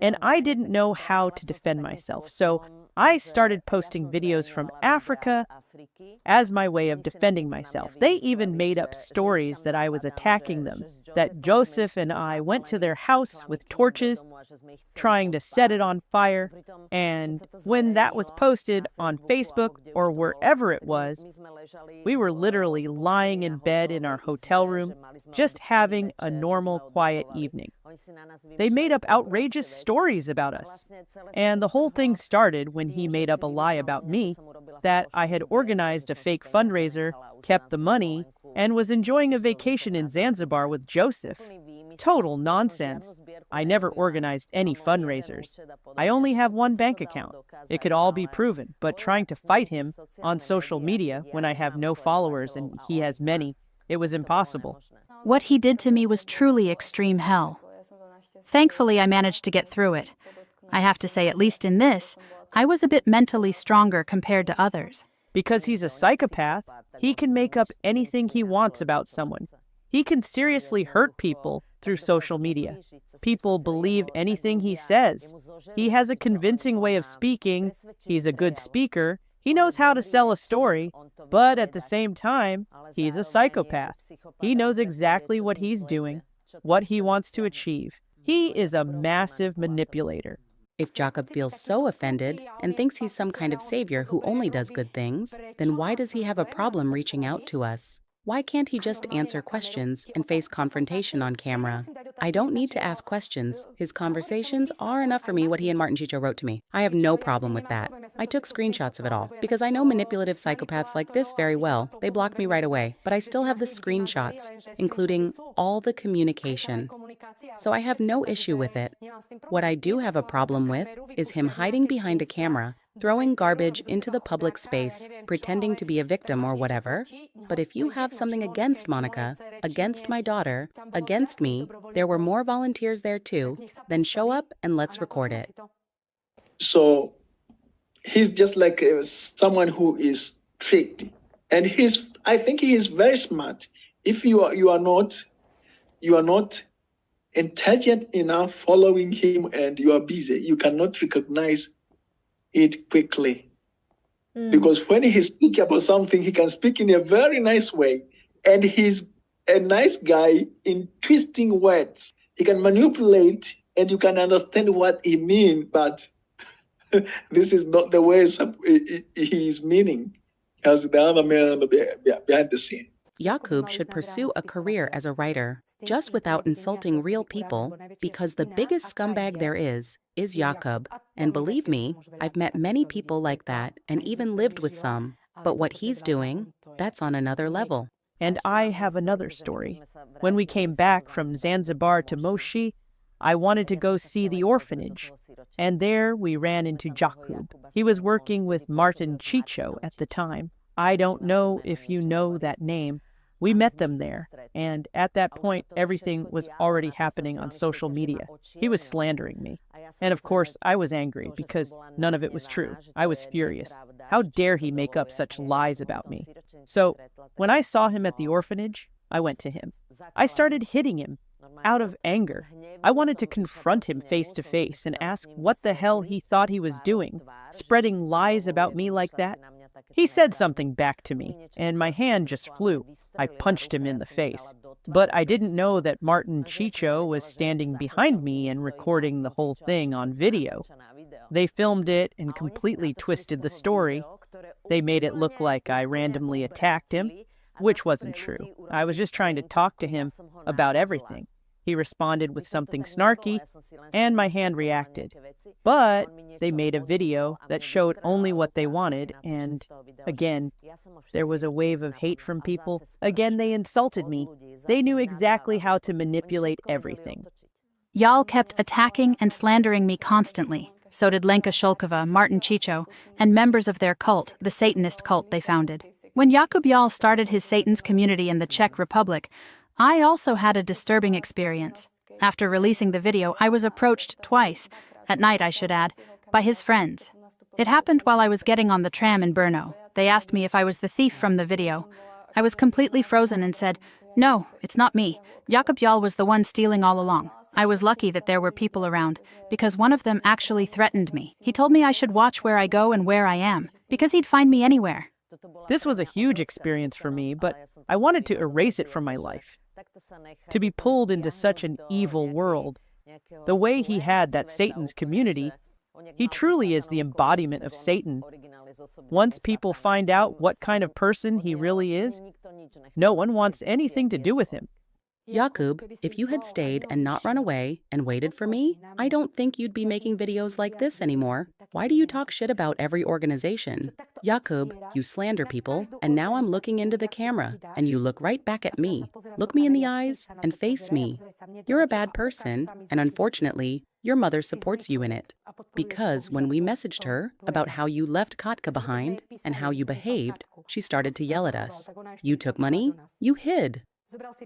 And I didn't know how to defend myself, so I started posting videos from Africa as my way of defending myself. They even made up stories that I was attacking them, that Joseph and I went to their house with torches, trying to set it on fire, and when that was posted on Facebook or wherever it was, we were literally lying in bed in our hotel room, just having a normal, quiet evening. They made up outrageous stories about us, and the whole thing started when he made up a lie about me, that I had organized a fake fundraiser, kept the money, and was enjoying a vacation in Zanzibar with Joseph. Total nonsense. I never organized any fundraisers. I only have one bank account. It could all be proven, but trying to fight him on social media when I have no followers and he has many, it was impossible. What he did to me was truly extreme hell. Thankfully, I managed to get through it. I have to say, at least in this, I was a bit mentally stronger compared to others. Because he's a psychopath, he can make up anything he wants about someone. He can seriously hurt people through social media. People believe anything he says. He has a convincing way of speaking. He's a good speaker. He knows how to sell a story, but at the same time, he's a psychopath. He knows exactly what he's doing, what he wants to achieve. He is a massive manipulator. If Jacub feels so offended and thinks he's some kind of savior who only does good things, then why does he have a problem reaching out to us? Why can't he just answer questions and face confrontation on camera? I don't need to ask questions. His conversations are enough for me, what he and Martin Chicho wrote to me. I have no problem with that. I took screenshots of it all, because I know manipulative psychopaths like this very well. They blocked me right away, but I still have the screenshots, including all the communication. So I have no issue with it. What I do have a problem with is him hiding behind a camera, throwing garbage into the public space, pretending to be a victim or whatever. But if you have something against Monica, against my daughter, against me, there were more volunteers there too, then show up and let's record it. So he's just like someone who is tricked. And I think he is very smart. If you are not intelligent enough following him and you are busy, you cannot recognize it quickly. Because when he speaks about something, he can speak in a very nice way. And he's a nice guy in twisting words. He can manipulate and you can understand what he means, but this is not the way he is meaning as the other man behind the scene. Jacub should pursue a career as a writer, just without insulting real people, because the biggest scumbag there is Jacub. And believe me, I've met many people like that and even lived with some. But what he's doing, that's on another level. And I have another story. When we came back from Zanzibar to Moshi, I wanted to go see the orphanage. And there we ran into Jacub. He was working with Martin Chicho at the time. I don't know if you know that name. We met them there, and at that point, everything was already happening on social media. He was slandering me. And of course, I was angry because none of it was true. I was furious. How dare he make up such lies about me? So when I saw him at the orphanage, I went to him. I started hitting him out of anger. I wanted to confront him face to face and ask what the hell he thought he was doing, spreading lies about me like that. He said something back to me, and my hand just flew. I punched him in the face. But I didn't know that Martin Chicho was standing behind me and recording the whole thing on video. They filmed it and completely twisted the story. They made it look like I randomly attacked him, which wasn't true. I was just trying to talk to him about everything. He responded with something snarky, and my hand reacted. But they made a video that showed only what they wanted, and again, there was a wave of hate from people. Again, they insulted me. They knew exactly how to manipulate everything. Jahl kept attacking and slandering me constantly. So did Lenka Shulkova, Martin Chicho, and members of their cult, the Satanist cult they founded. When Jacub Jahl started his Satan's community in the Czech Republic, I also had a disturbing experience. After releasing the video, I was approached twice, at night I should add, by his friends. It happened while I was getting on the tram in Brno. They asked me if I was the thief from the video. I was completely frozen and said, "No, it's not me. Jacub Jahl was the one stealing all along." I was lucky that there were people around, because one of them actually threatened me. He told me I should watch where I go and where I am, because he'd find me anywhere. This was a huge experience for me, but I wanted to erase it from my life. To be pulled into such an evil world, the way he had that Satan's community, he truly is the embodiment of Satan. Once people find out what kind of person he really is, no one wants anything to do with him. Jacub, if you had stayed and not run away and waited for me, I don't think you'd be making videos like this anymore. Why do you talk shit about every organization? Jacub, you slander people, and now I'm looking into the camera, and you look right back at me. Look me in the eyes and face me. You're a bad person, and unfortunately, your mother supports you in it. Because when we messaged her about how you left Katka behind and how you behaved, she started to yell at us. You took money, you hid.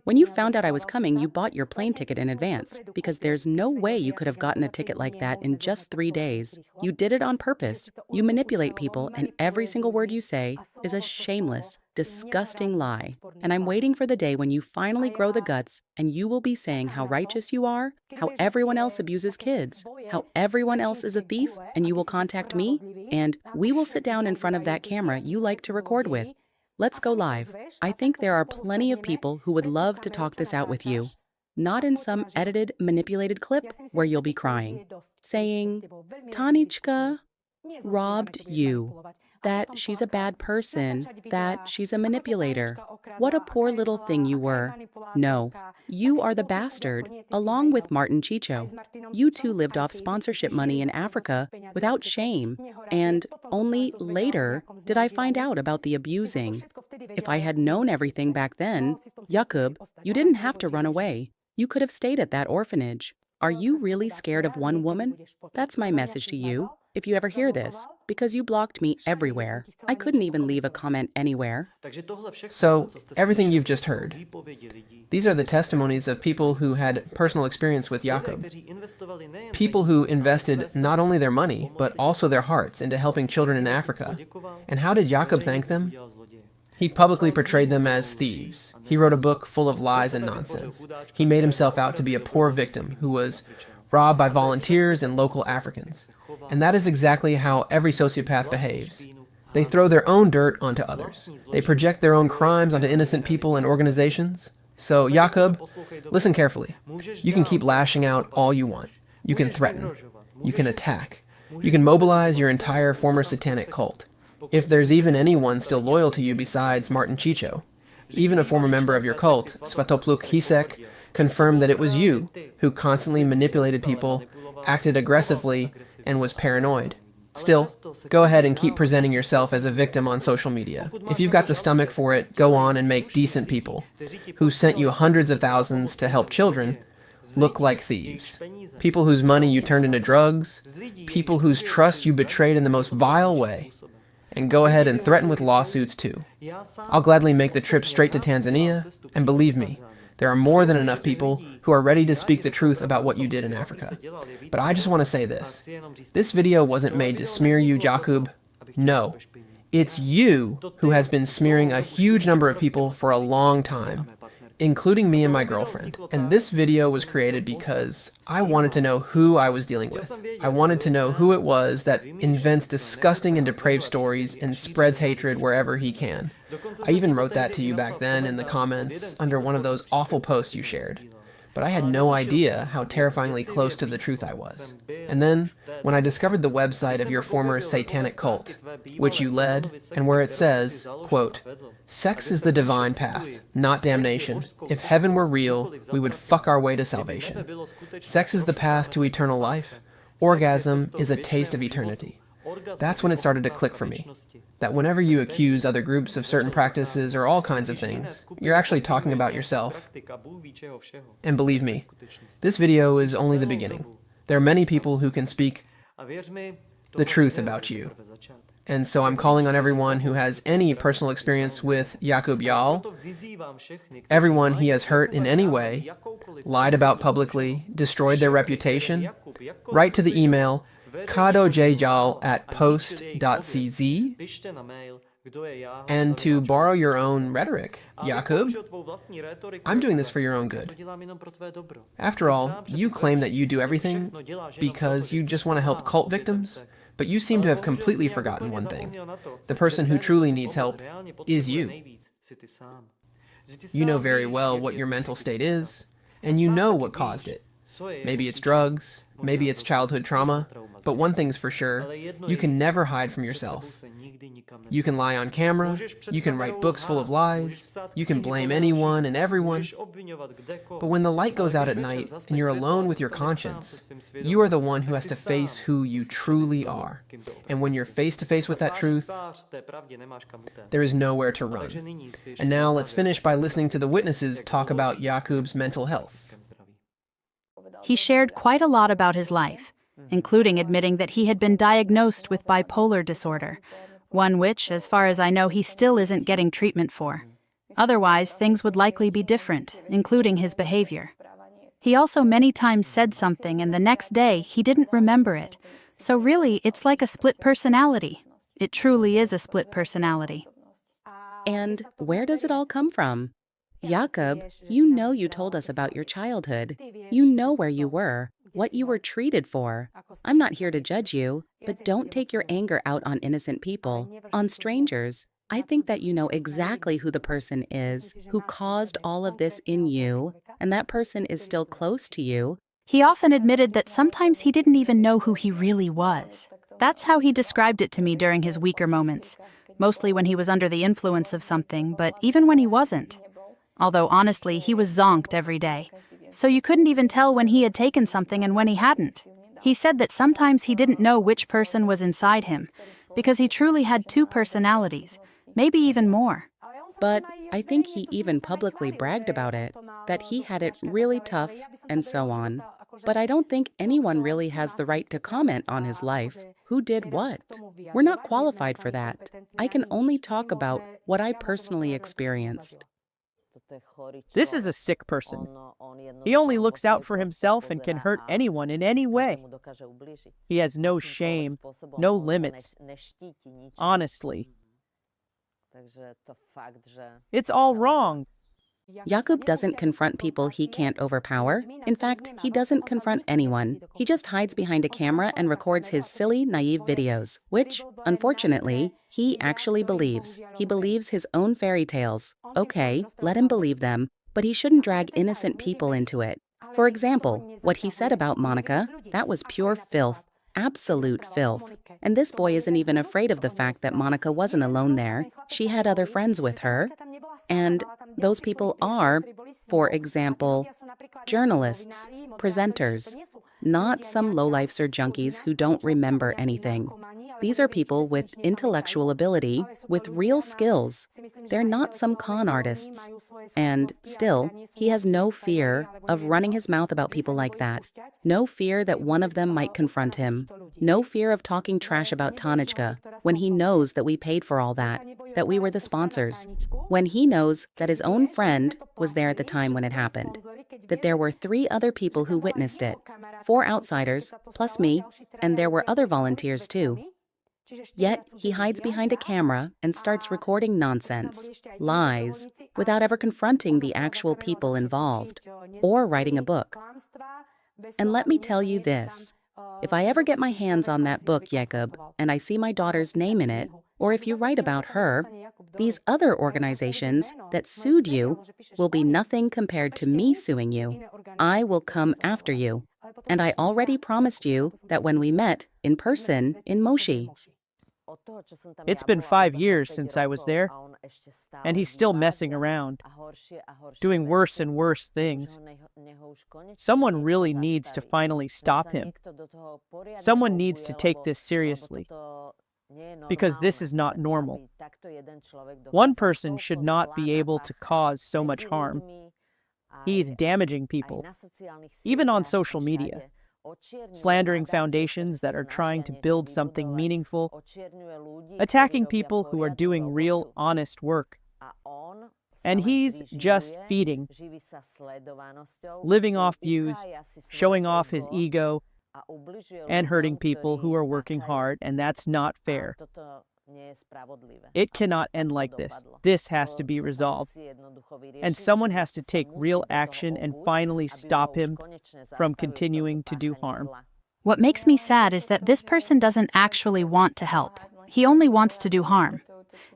When you found out I was coming, you bought your plane ticket in advance, because there's no way you could have gotten a ticket like that in just 3 days. You did it on purpose. You manipulate people, and every single word you say is a shameless, disgusting lie. And I'm waiting for the day when you finally grow the guts and you will be saying how righteous you are, how everyone else abuses kids, how everyone else is a thief, and you will contact me, and we will sit down in front of that camera you like to record with. Let's go live. I think there are plenty of people who would love to talk this out with you. Not in some edited, manipulated clip where you'll be crying, saying, Tanichka robbed you, that she's a bad person, that she's a manipulator. What a poor little thing you were. No, you are the bastard, along with Martin Chicho. You two lived off sponsorship money in Africa without shame, and only later did I find out about the abusing. If I had known everything back then, Jacub, you didn't have to run away. You could have stayed at that orphanage. Are you really scared of one woman? That's my message to you, if you ever hear this, because you blocked me everywhere. I couldn't even leave a comment anywhere. So, everything you've just heard, these are the testimonies of people who had personal experience with Jacub. People who invested not only their money, but also their hearts into helping children in Africa. And how did Jacub thank them? He publicly portrayed them as thieves. He wrote a book full of lies and nonsense. He made himself out to be a poor victim who was robbed by volunteers and local Africans. And that is exactly how every sociopath behaves. They throw their own dirt onto others. They project their own crimes onto innocent people and organizations. So, Jacub, listen carefully. You can keep lashing out all you want. You can threaten. You can attack. You can mobilize your entire former satanic cult. If there's even anyone still loyal to you besides Martin Chicho, even a former member of your cult, Svatopluk Hisek, confirmed that it was you who constantly manipulated people, acted aggressively, and was paranoid. Still, go ahead and keep presenting yourself as a victim on social media. If you've got the stomach for it, go on and make decent people, who sent you hundreds of thousands to help children, look like thieves. People whose money you turned into drugs, people whose trust you betrayed in the most vile way. And go ahead and threaten with lawsuits too. I'll gladly make the trip straight to Tanzania, and believe me, there are more than enough people who are ready to speak the truth about what you did in Africa. But I just want to say this. This video wasn't made to smear you, Jacub. No. It's you who has been smearing a huge number of people for a long time, including me and my girlfriend. And this video was created because I wanted to know who I was dealing with. I wanted to know who it was that invents disgusting and depraved stories and spreads hatred wherever he can. I even wrote that to you back then in the comments under one of those awful posts you shared. But I had no idea how terrifyingly close to the truth I was. And then, when I discovered the website of your former satanic cult, which you led, and where it says, quote, "Sex is the divine path, not damnation. If heaven were real, we would fuck our way to salvation. Sex is the path to eternal life. Orgasm is a taste of eternity." That's when it started to click for me. That whenever you accuse other groups of certain practices or all kinds of things, you're actually talking about yourself. And believe me, this video is only the beginning. There are many people who can speak the truth about you. And so I'm calling on everyone who has any personal experience with Jacub Jahl, everyone he has hurt in any way, lied about publicly, destroyed their reputation, write to the email kadojjahl@post.cz, And to borrow your own rhetoric, Jacub, I'm doing this for your own good. After all, you claim that you do everything because you just want to help cult victims, but you seem to have completely forgotten one thing. The person who truly needs help is you. You know very well what your mental state is, and you know what caused it. Maybe it's drugs, maybe it's childhood trauma, but one thing's for sure, you can never hide from yourself. You can lie on camera, you can write books full of lies, you can blame anyone and everyone, but when the light goes out at night and you're alone with your conscience, you are the one who has to face who you truly are. And when you're face to face with that truth, there is nowhere to run. And now let's finish by listening to the witnesses talk about Jacub's mental health. He shared quite a lot about his life, including admitting that he had been diagnosed with bipolar disorder, one which, as far as I know, he still isn't getting treatment for. Otherwise, things would likely be different, including his behavior. He also many times said something and the next day he didn't remember it. So really, it's like a split personality. It truly is a split personality. And where does it all come from? Jacub, you know you told us about your childhood. You know where you were, what you were treated for. I'm not here to judge you, but don't take your anger out on innocent people, on strangers. I think that you know exactly who the person is, who caused all of this in you, and that person is still close to you. He often admitted that sometimes he didn't even know who he really was. That's how he described it to me during his weaker moments, mostly when he was under the influence of something, but even when he wasn't. Although honestly, he was zonked every day. So you couldn't even tell when he had taken something and when he hadn't. He said that sometimes he didn't know which person was inside him, because he truly had two personalities, maybe even more. But I think he even publicly bragged about it, that he had it really tough and so on. But I don't think anyone really has the right to comment on his life. Who did what? We're not qualified for that. I can only talk about what I personally experienced. This is a sick person. He only looks out for himself and can hurt anyone in any way. He has no shame, no limits. Honestly. It's all wrong. Jacub doesn't confront people he can't overpower. In fact, he doesn't confront anyone. He just hides behind a camera and records his silly, naive videos, which, unfortunately, he actually believes. He believes his own fairy tales. Okay, let him believe them, but he shouldn't drag innocent people into it. For example, what he said about Monica, that was pure filth. Absolute filth. And this boy isn't even afraid of the fact that Monica wasn't alone there. She had other friends with her. And those people are, for example, journalists, presenters, not some lowlifes or junkies who don't remember anything. These are people with intellectual ability, with real skills. They're not some con artists. And still, he has no fear of running his mouth about people like that. No fear that one of them might confront him. No fear of talking trash about Tanichka when he knows that we paid for all that we were the sponsors. When he knows that his own friend was there at the time when it happened. That there were 3 other people who witnessed it. 4 outsiders, plus me, and there were other volunteers too. Yet, he hides behind a camera and starts recording nonsense, lies, without ever confronting the actual people involved, or writing a book. And let me tell you this, if I ever get my hands on that book, Jacub, and I see my daughter's name in it, or if you write about her, these other organizations that sued you will be nothing compared to me suing you. I will come after you. And I already promised you that when we met in person in Moshi. It's been 5 years since I was there, and he's still messing around, doing worse and worse things. Someone really needs to finally stop him. Someone needs to take this seriously, because this is not normal. One person should not be able to cause so much harm. He is damaging people, even on social media, slandering foundations that are trying to build something meaningful, attacking people who are doing real, honest work. And he's just feeding, living off views, showing off his ego, and hurting people who are working hard, and that's not fair. It cannot end like this. This has to be resolved. And someone has to take real action and finally stop him from continuing to do harm. What makes me sad is that this person doesn't actually want to help. He only wants to do harm.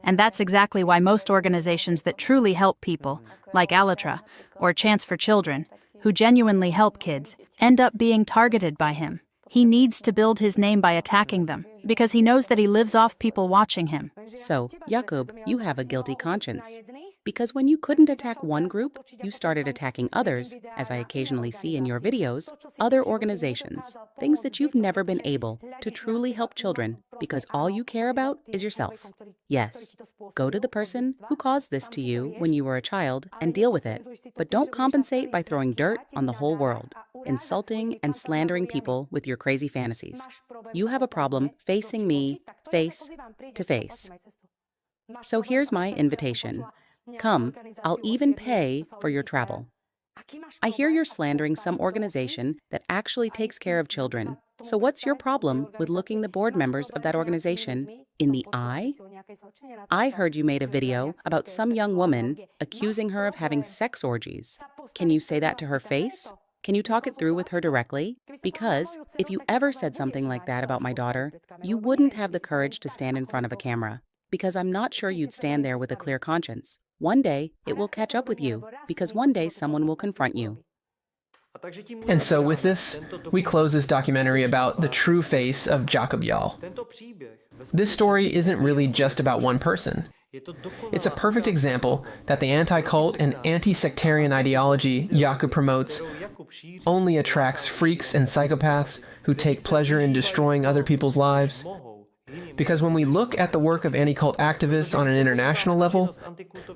And that's exactly why most organizations that truly help people, like Alatra or Chance for Children, who genuinely help kids, end up being targeted by him. He needs to build his name by attacking them, because he knows that he lives off people watching him. So, Jacub, you have a guilty conscience. Because when you couldn't attack one group, you started attacking others, as I occasionally see in your videos, other organizations, things that you've never been able to truly help children, because all you care about is yourself. Yes, go to the person who caused this to you when you were a child and deal with it, but don't compensate by throwing dirt on the whole world, insulting and slandering people with your crazy fantasies. You have a problem facing me face to face. So here's my invitation. Come, I'll even pay for your travel. I hear you're slandering some organization that actually takes care of children. So what's your problem with looking the board members of that organization in the eye? I heard you made a video about some young woman accusing her of having sex orgies. Can you say that to her face? Can you talk it through with her directly? Because if you ever said something like that about my daughter, you wouldn't have the courage to stand in front of a camera. Because I'm not sure you'd stand there with a clear conscience. One day, it will catch up with you, because one day someone will confront you. And so with this, we close this documentary about the true face of Jacub Jahl. This story isn't really just about one person. It's a perfect example that the anti-cult and anti-sectarian ideology Jacub promotes only attracts freaks and psychopaths who take pleasure in destroying other people's lives. Because when we look at the work of anti-cult activists on an international level,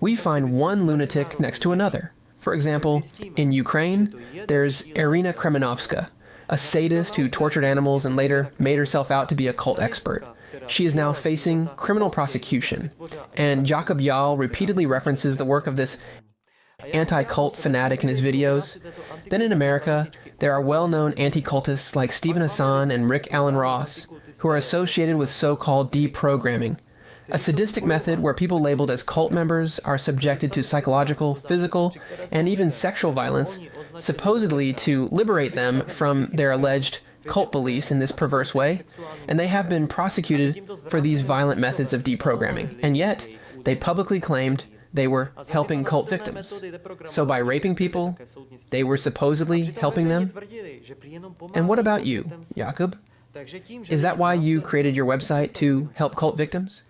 we find one lunatic next to another. For example, in Ukraine, there's Irina Kremenovska, a sadist who tortured animals and later made herself out to be a cult expert. She is now facing criminal prosecution, and Jacub Jahl repeatedly references the work of this anti-cult fanatic in his videos. Then in America, there are well-known anti-cultists like Stephen Hassan and Rick Allen Ross, who are associated with so-called deprogramming, a sadistic method where people labeled as cult members are subjected to psychological, physical, and even sexual violence, supposedly to liberate them from their alleged cult beliefs in this perverse way, and they have been prosecuted for these violent methods of deprogramming, and yet they publicly claimed they were helping cult victims. So by raping people, they were supposedly helping them? And what about you, Jacub? Is that why you created your website, to help cult victims?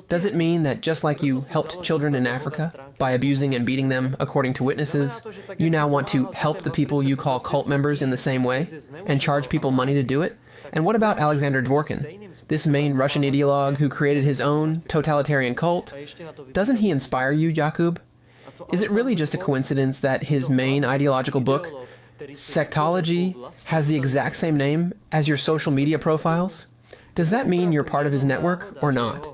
Does it mean that just like you helped children in Africa by abusing and beating them according to witnesses, you now want to help the people you call cult members in the same way and charge people money to do it? And what about Alexander Dworkin, this main Russian ideologue who created his own totalitarian cult? Doesn't he inspire you, Jacub? Is it really just a coincidence that his main ideological book, Sectology, has the exact same name as your social media profiles? Does that mean you're part of his network or not?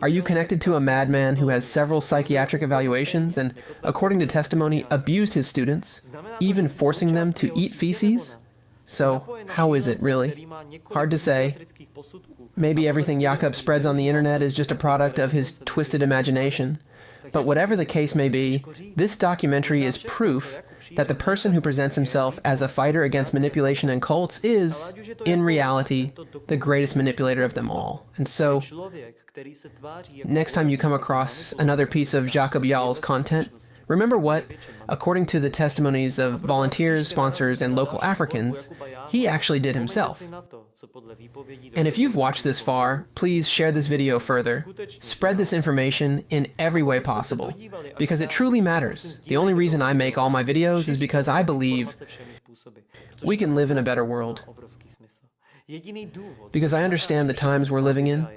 Are you connected to a madman who has several psychiatric evaluations and, according to testimony, abused his students, even forcing them to eat feces? So, how is it, really? Hard to say. Maybe everything Jacub spreads on the internet is just a product of his twisted imagination. But whatever the case may be, this documentary is proof that the person who presents himself as a fighter against manipulation and cults is, in reality, the greatest manipulator of them all. And so, next time you come across another piece of Jacub Jahl's content, remember what, according to the testimonies of volunteers, sponsors, and local Africans, he actually did himself. And if you've watched this far, please share this video further. Spread this information in every way possible, because it truly matters. The only reason I make all my videos is because I believe we can live in a better world. Because I understand the times we're living in,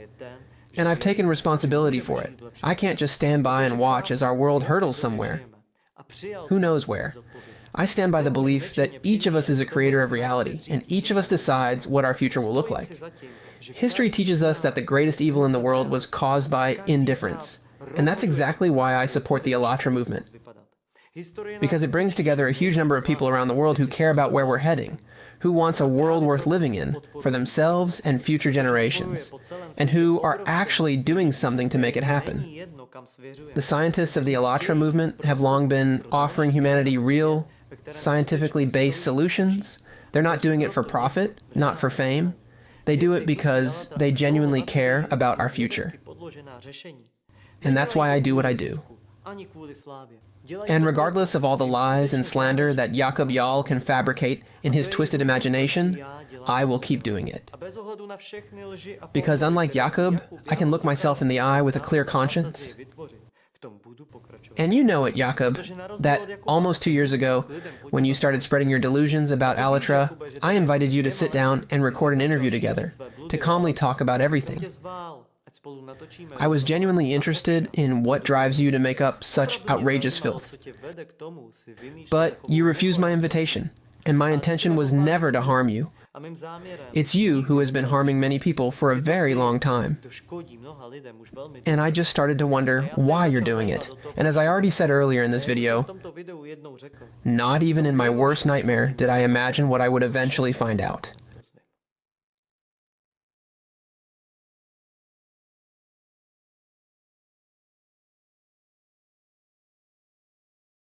and I've taken responsibility for it. I can't just stand by and watch as our world hurtles somewhere. Who knows where? I stand by the belief that each of us is a creator of reality, and each of us decides what our future will look like. History teaches us that the greatest evil in the world was caused by indifference, and that's exactly why I support the Alatra movement. because it brings together a huge number of people around the world who care about where we're heading, who wants a world worth living in for themselves and future generations, and who are actually doing something to make it happen. The scientists of the Allatra movement have long been offering humanity real, scientifically based solutions. They're not doing it for profit, not for fame. They do it because they genuinely care about our future. And that's why I do what I do. And regardless of all the lies and slander that Jacub Jahl can fabricate in his twisted imagination, I will keep doing it. Because unlike Jacub, I can look myself in the eye with a clear conscience. And you know it, Jacub, that almost 2 years ago, when you started spreading your delusions about Allatra, I invited you to sit down and record an interview together, to calmly talk about everything. I was genuinely interested in what drives you to make up such outrageous filth. But you refused my invitation, and my intention was never to harm you. It's you who has been harming many people for a very long time. And I just started to wonder why you're doing it. And as I already said earlier in this video, not even in my worst nightmare did I imagine what I would eventually find out.